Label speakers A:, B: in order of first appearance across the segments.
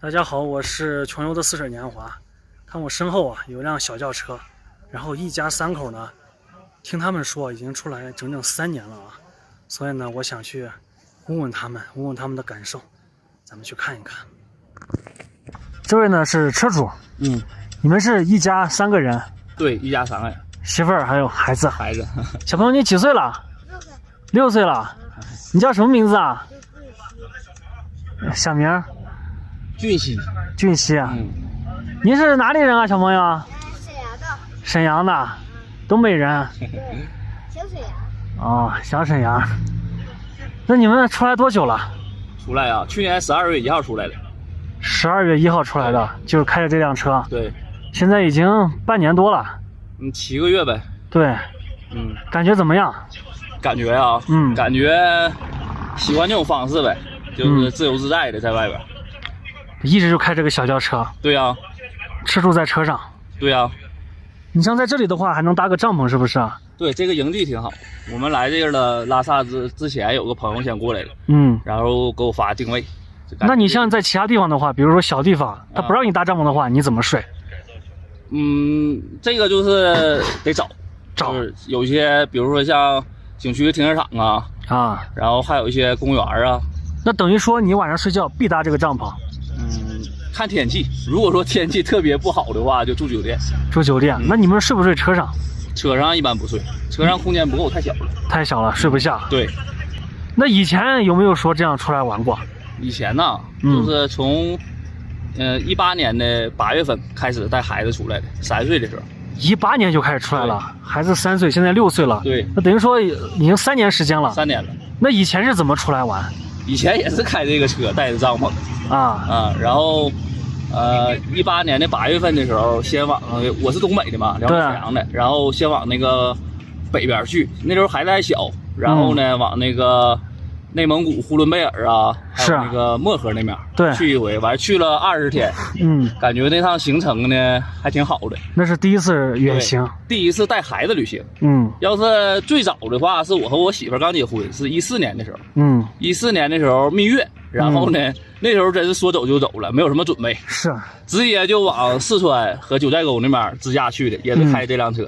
A: 大家好，我是穷游的似水年华。看我身后啊，有辆小轿车，然后一家三口呢，听他们说已经出来整整3年了啊，所以呢，我想去问问他们的感受，咱们去看一看。这位呢是车主，你们是一家3个人？
B: 对，一家3个人，
A: 媳妇儿还有孩子。小朋友，你几岁了？6岁了。你叫什么名字啊？小名？俊熙啊。您是哪里人啊，小朋友？沈阳的，东北人。
C: 小沈阳。
A: 哦，小沈阳。那你们出来多久了？
B: 出来啊，去年12月1号出来的。
A: 12月1号出来的，就是开着这辆车。
B: 对。
A: 现在已经半年多了。
B: 7个月呗。
A: 对。感觉怎么样？
B: 感觉啊，感觉喜欢这种方式呗，就是自由自在的在外边。
A: 一直就开这个小轿车。
B: 对呀。
A: 吃住在车上。
B: 对呀。
A: 你像在这里的话，还能搭个帐篷，是不是？
B: 对，这个营地挺好。我们来这个的拉萨之前有个朋友先过来的，然后给我发定位。
A: 那你像在其他地方的话，比如说小地方，他不让你搭帐篷的话，你怎么睡？
B: 这个就是得找，就是有些比如说像景区的停车场啊，然后还有一些公园啊。
A: 那等于说你晚上睡觉必搭这个帐篷。
B: 看天气，如果说天气特别不好的话，就住酒店。
A: 住酒店，那你们睡不睡车上？
B: 车上一般不睡，车上空间不够，太小了。太小了，
A: 睡不下。
B: 对。
A: 那以前有没有说这样出来玩过？
B: 以前呢，就是从18年的8月份开始带孩子出来的，3岁的时候。
A: 18年就开始出来了，孩子3岁，现在6岁了。
B: 对。
A: 那等于说已经3年时间了。
B: 3年了。
A: 那以前是怎么出来玩？
B: 以前也是开这个车，带着帐篷。然后18年的8月份的时候，先往我是东北的嘛，辽宁沈阳的，然后先往那个北边去，那时候孩子还小，然后呢往那个内蒙古呼伦贝尔啊，还有那个漠河那边去一回，完去了20天，感觉那趟行程呢还挺好的。
A: 那是第一次远行，
B: 第一次带孩子旅行。要是最早的话，是我和我媳妇刚结婚，是14年的时候。14年的时候蜜月，然后呢，那时候真是说走就走了，没有什么准备，
A: 是
B: 直接就往四川和九寨沟那边自驾去的，也是开这辆车。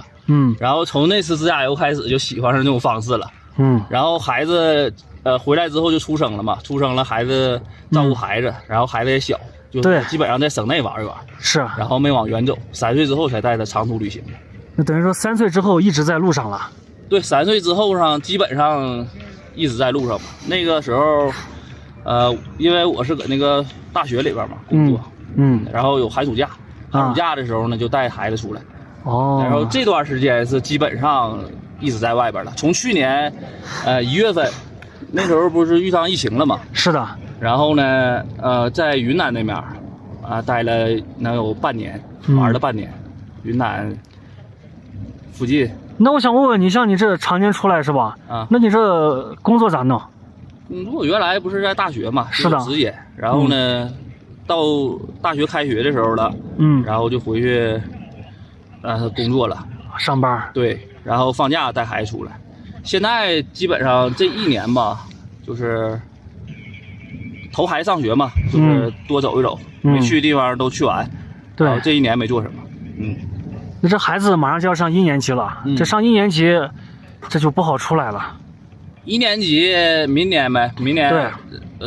B: 然后从那次自驾游开始就喜欢上这种方式了。然后孩子回来之后就出生了嘛，出生了孩子照顾孩子，然后孩子也小，就基本上在省内玩一玩。
A: 是，
B: 然后没往远走，3岁之后才带他长途旅行。
A: 那等于说3岁之后一直在路上了。
B: 对，3岁之后上基本上一直在路上嘛。那个时候，因为我是搁那个大学里边嘛工作，然后有寒暑假，寒暑假的时候呢就带孩子出来。然后这段时间是基本上一直在外边了。从去年1月份，那时候不是遇上疫情了嘛？
A: 是的。
B: 然后呢，在云南那边待了能有半年，玩了半年，云南附近。
A: 那我想问问你，像你这常年出来是吧？那你这工作咋弄？
B: 我原来不是在大学嘛，
A: 是的，
B: 职业。然后呢，到大学开学的时候了，然后就回去工作了，
A: 上班。
B: 对，然后放假带孩子出来。现在基本上这1年吧，就是头孩子上学嘛，就是多走一走，没去的地方都去完。
A: 对，
B: 这1年没做什么。
A: 那这孩子马上就要上1年级了，这上1年级，这就不好出来了。
B: 1年级明年呗，明年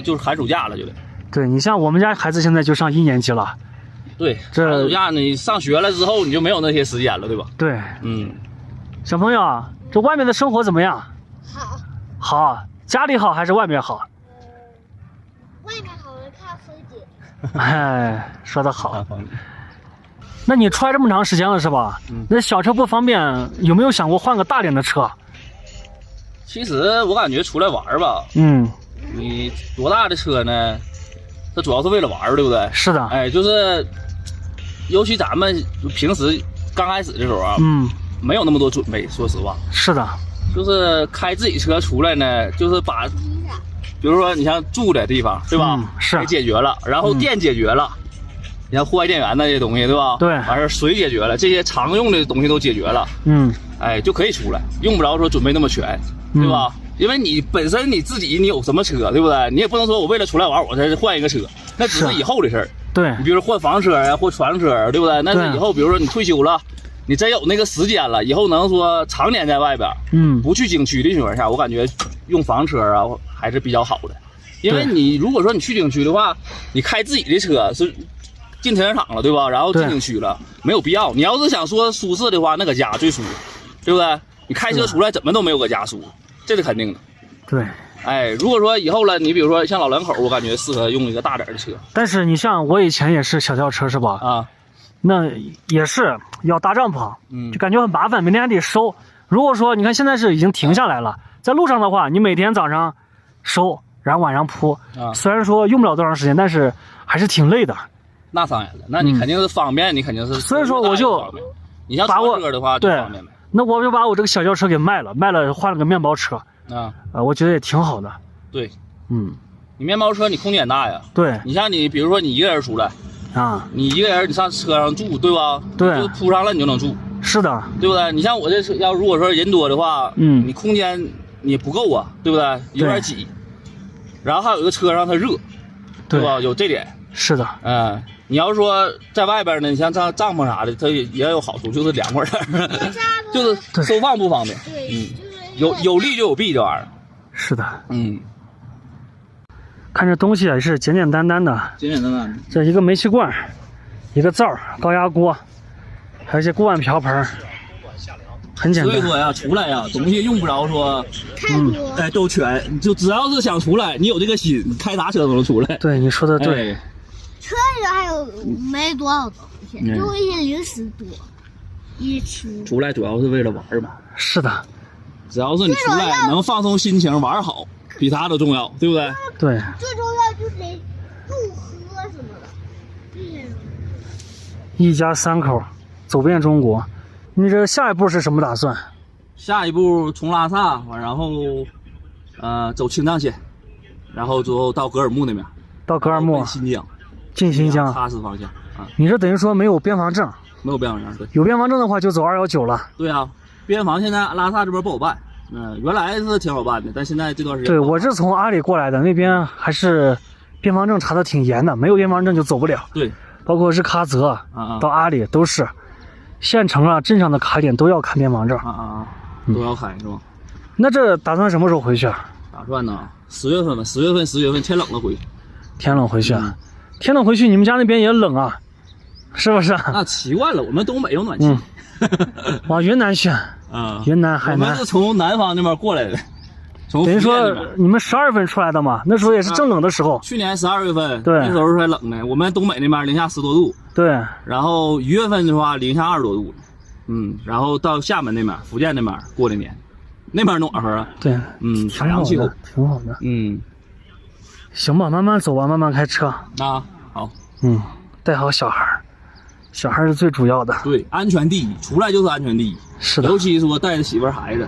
B: 就是寒暑假了，就得。
A: 对，你像我们家孩子现在就上1年级了。
B: 对，寒暑假你上学了之后，你就没有那些时间了，对吧？
A: 对，小朋友啊，这外面的生活怎么样？好，家里好还是外面好？
C: 外面好，看风景。
A: 哎，说得好。那你出来这么长时间了是吧？那小车不方便，有没有想过换个大点的车？
B: 其实我感觉出来玩吧，你多大的车呢？它主要是为了玩，对不对？
A: 是的。
B: 就是，尤其咱们平时刚开始的时候没有那么多准备，说实话。是的。就是开自己车出来呢，就是把，比如说你像住的地方，对吧？是。给解决了，然后电解决了。你像户外电源那些东西，对吧？对。完事水解决了，这些常用的东西都解决了，就可以出来，用不着说准备那么全，对吧？因为你本身你自己你有什么车，对不对？你也不能说我为了出来玩，我才换一个车，那只是以后的事儿。
A: 对，
B: 你比如说换房车啊，或船车，对不对？那是以后比如说你退休了，你真有那个时间了，以后能说常年在外边，不去景区的情况下，我感觉用房车啊还是比较好的。因为你如果说你去景区的话，你开自己的车是进停车场了，对吧？然后进景区了，没有必要。你要是想说舒适的话，那个家最舒服，对不对？你开车出来怎么都没有个家舒服，这是肯定的。
A: 对。
B: 哎，如果说以后了，你比如说像老两口，我感觉适合用一个大点的车。
A: 但是你像我以前也是小轿车是吧？
B: 啊，
A: 那也是要搭帐篷，就感觉很麻烦，每天还得收。如果说你看现在是已经停下来了，在路上的话，你每天早上收，然后晚上铺，虽然说用不了多长时间，但是还是挺累的。
B: 那当然了，那你肯定是方便，你肯定是。
A: 所以说我就
B: 你像船车的话，
A: 对，
B: 方便呗。
A: 那我就把我这个小轿车给卖了换了个面包车。我觉得也挺好的。
B: 对，你面包车你空间大呀。
A: 对，
B: 你像你比如说你一个人出来你一个人你上车上住，对吧？
A: 对，
B: 就铺上了你就能住。
A: 是的，
B: 对不对？你像我这车要如果说人多的话，你空间你不够啊，对不对？有点挤。然后还有一个车上它热，对吧？有这点。
A: 是的，
B: 你要说在外边呢，你像帐篷啥的，它也有好处，就是凉快点，就是收放不方便。有利就有弊，这玩意儿。
A: 是的，看这东西也是简简单单的，这一个煤气罐，一个灶，高压锅，还有一些锅碗瓢盆，很简单。
B: 所以说呀，出来呀，东西用不着说，都全，就只要是想出来，你有这个心，开啥车都能出来。
A: 对，你说的对。
C: 车里还有没多少东西，就一些零食多，一吃。
B: 出来主要是为了玩嘛。
A: 是的，
B: 只要是你出来能放松心情，玩好，比啥都重要，对不对？
C: 对。最重要就是得住喝什么的。
A: 一家3口走遍中国，你这下一步是什么打算？
B: 下一步从拉萨，然后走青藏线，然后之后到格尔木那边。
A: 到格尔木。
B: 新疆。
A: 进新疆。
B: 喀什方向
A: 你这等于说没有边防证？
B: 没有边防证，对。
A: 有边防证的话就走219了。
B: 对啊，边防现在拉萨这边不好办。原来是挺好办的，但现在这段时间。
A: 对，我是从阿里过来的，那边还是边防证查的挺严的，没有边防证就走不了。
B: 对。包
A: 括日喀则到阿里都是，县城啊、镇上的卡点都要看边防证。
B: 都要开是吧？
A: 那这打算什么时候回去啊？
B: 打算呢，10月份吧，10月份天冷了回去。
A: 天冷回去啊？天冷回去，你们家那边也冷啊，是不是？
B: 那习惯了，我们东北有暖气。
A: 往云南去云南、海南。
B: 我们是从南方那边过来的，
A: 等于说你们12月份出来的嘛，那时候也是正冷的时候。
B: 去年12月份，
A: 对，
B: 那时候还冷呢。我们东北那边零下10多度。
A: 对。
B: 然后1月份的话，零下20多度。然后到厦门那边、福建那边过的年，那边暖和啊。
A: 对。
B: 海洋气候
A: 挺好的。行吧，慢慢走吧，慢慢开车。
B: 好。
A: 带好小孩，小孩是最主要的。
B: 对，安全第一，出来就是安全第一。
A: 是的。
B: 尤其是我带着媳妇孩子，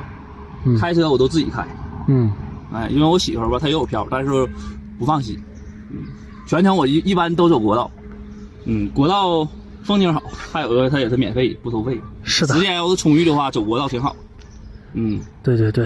B: 开车我都自己开。因为我媳妇吧，她也有票，但是不放心。全程我一般都走国道。国道风景好，还有个它也是免费，不收费。
A: 是的。
B: 时间要是充裕的话，走国道挺好。
A: 对对对。